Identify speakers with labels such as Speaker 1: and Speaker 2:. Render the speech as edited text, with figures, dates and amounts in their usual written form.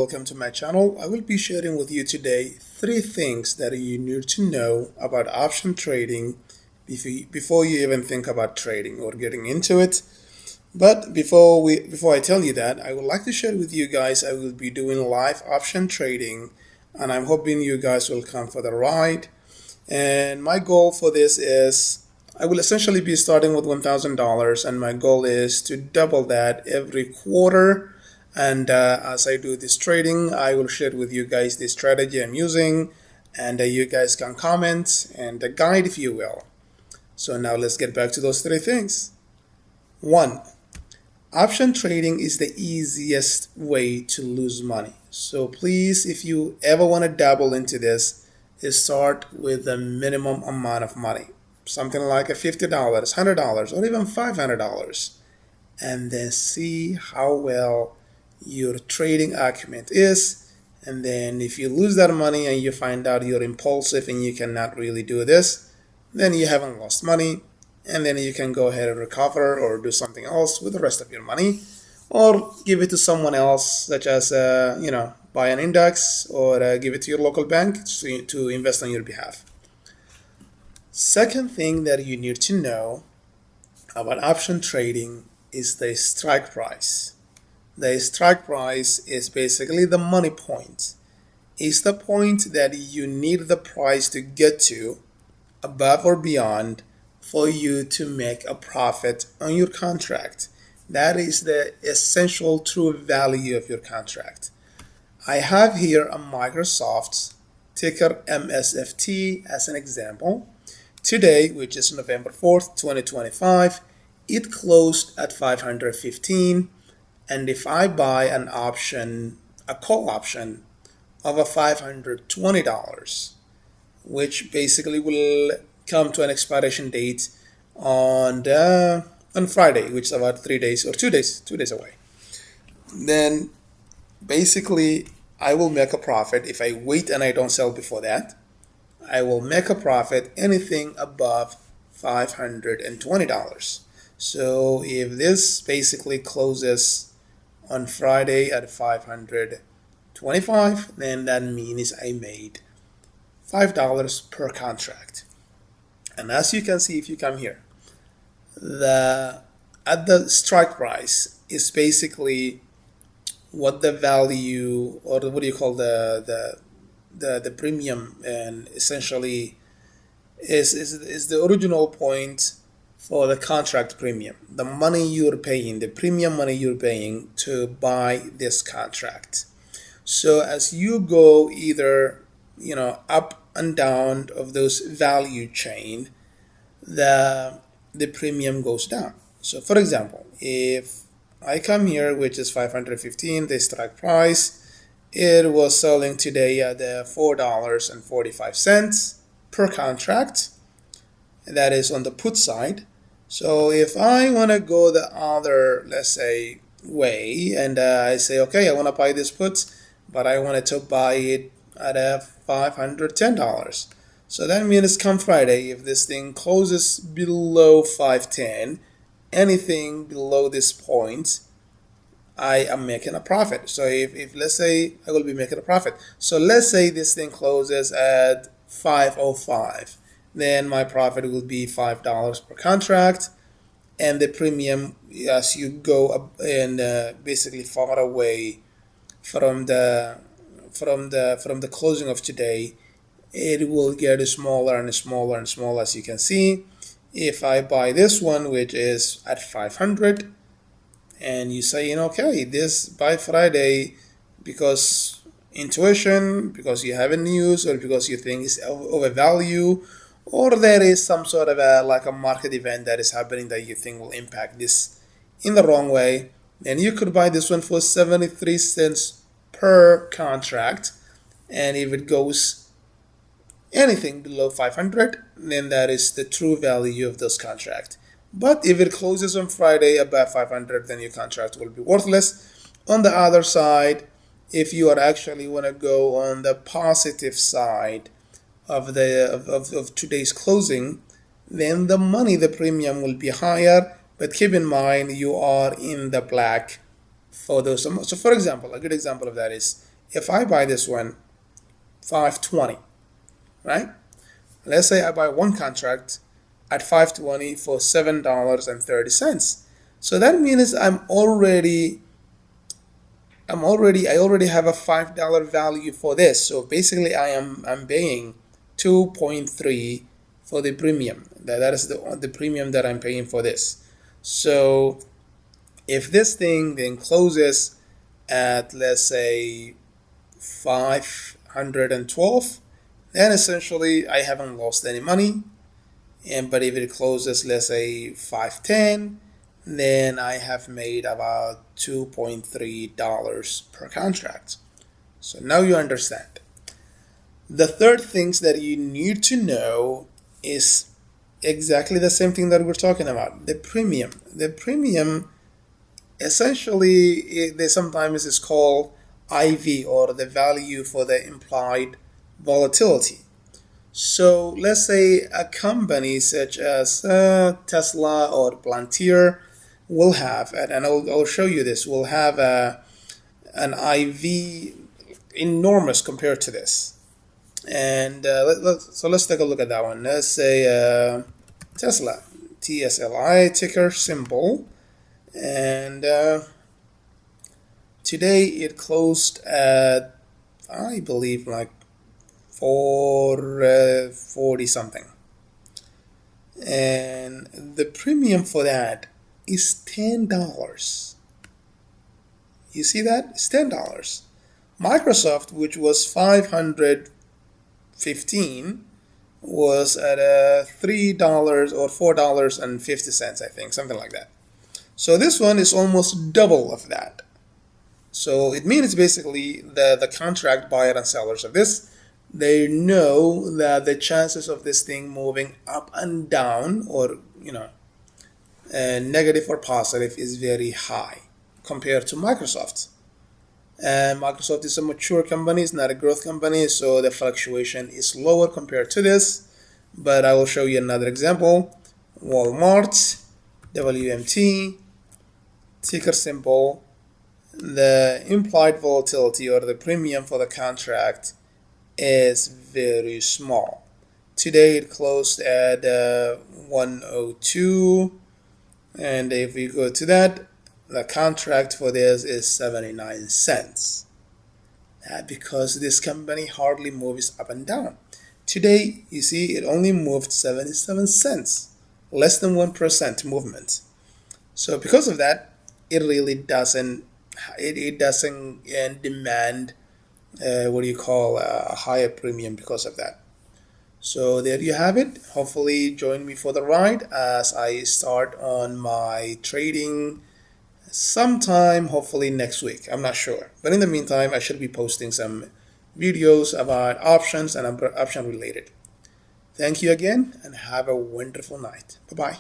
Speaker 1: Welcome to my channel. I will be sharing with you today 3 things that you need to know about option trading before you even think about trading or getting into it. But before I tell you that, I would like to share with you guys I will be doing live option trading, and I'm hoping you guys will come for the ride. And my goal for this is I will essentially be starting with $1,000, and my goal is to double that every quarter. And as I do this trading, I will share with you guys the strategy I'm using, and you guys can comment and guide, if you will. So now let's get back to those 3 things. 1. Option trading is the easiest way to lose money. So please, if you ever want to dabble into this, start with a minimum amount of money. Something like a $50, $100, or even $500. And then see how well your trading acumen is. And then if you lose that money and you find out you're impulsive and you cannot really do this, then you haven't lost money. And then you can go ahead and recover or do something else with the rest of your money, or give it to someone else, such as buy an index, or give it to your local bank to invest on your behalf. Second thing that you need to know about option trading is the strike price. The strike price is basically the money point. It's the point that you need the price to get to above or beyond for you to make a profit on your contract. That is the essential true value of your contract. I have here a Microsoft ticker MSFT as an example. Today, which is November 4th, 2025, it closed at 515. And if I buy an option, a call option of a $520, which basically will come to an expiration date on Friday, which is about 3 days or 2 days away, then basically I will make a profit. If I wait and I don't sell before that, I will make a profit anything above $520. So if this basically closes on Friday at 525, then that means I made $5 per contract. And as you can see, if you come here, at the strike price is basically what the value, or what do you call the premium, and essentially is the original point for the contract premium, the money you're paying, the premium money you're paying to buy this contract. So as you go either up and down of those value chain, the premium goes down. So for example, if I come here, which is 515, the strike price, it was selling today at $4.45 per contract. That is on the put side. So if I want to go the other, let's say, way, and I say, okay, I want to buy this put, but I wanted to buy it at $510. So that means come Friday, if this thing closes below 510, anything below this point, I am making a profit. So if let's say I will be making a profit. So let's say this thing closes at 505. Then my profit will be $5 per contract, and the premium, as you go up and basically far away from the closing of today, it will get smaller and smaller and smaller, as you can see. If I buy this one, which is at 500, and you say, okay, this by Friday, because intuition, because you have a news, or because you think it's overvalued, or there is some sort of a market event that is happening that you think will impact this in the wrong way, then you could buy this one for 73 cents per contract. And if it goes anything below 500, then that is the true value of this contract. But if it closes on Friday above 500, then your contract will be worthless. On the other side, if you are actually want to go on the positive side of today's closing, then the premium will be higher. But keep in mind, you are in the black for those amounts. So for example, a good example of that is if I buy this one 520, right? Let's say I buy one contract at 520 for $7.30. So that means I already have a $5 value for this. So basically I'm paying 2.3 for the premium. That is the premium that I'm paying for this. So if this thing then closes at, let's say, 512, then essentially I haven't lost any money. But if it closes, let's say 510, then I have made about $2.3 per contract. So now you understand. The third things that you need to know is exactly the same thing that we're talking about, the premium. The premium essentially, sometimes is called IV, or the value for the implied volatility. So let's say a company such as Tesla or Palantir will have, and I'll show you this, will have an IV enormous compared to this. And so let's take a look at that one. Let's say Tesla, TSLI, ticker symbol. And today it closed at, I believe, like 440 something, and the premium for that is $10. You see that? It's $10. Microsoft, which was 515, was at $3 or $4.50, I think, something like that. So this one is almost double of that. So it means basically the contract buyer and sellers of this, they know that the chances of this thing moving up and down, or negative or positive, is very high compared to Microsoft. And Microsoft is a mature company, it's not a growth company, so the fluctuation is lower compared to this. But I will show you another example. Walmart, WMT, ticker symbol. The implied volatility, or the premium for the contract, is very small. Today it closed at 102, and if we go to that, the contract for this is 79 cents. Because this company hardly moves up and down. Today, you see, it only moved 77 cents, less than 1% movement. So because of that, it really doesn't demand a higher premium because of that. So there you have it. Hopefully join me for the ride as I start on my trading sometime, hopefully next week. I'm not sure, but in the meantime I should be posting some videos about options and option related. Thank you again, and have a wonderful night. Bye bye.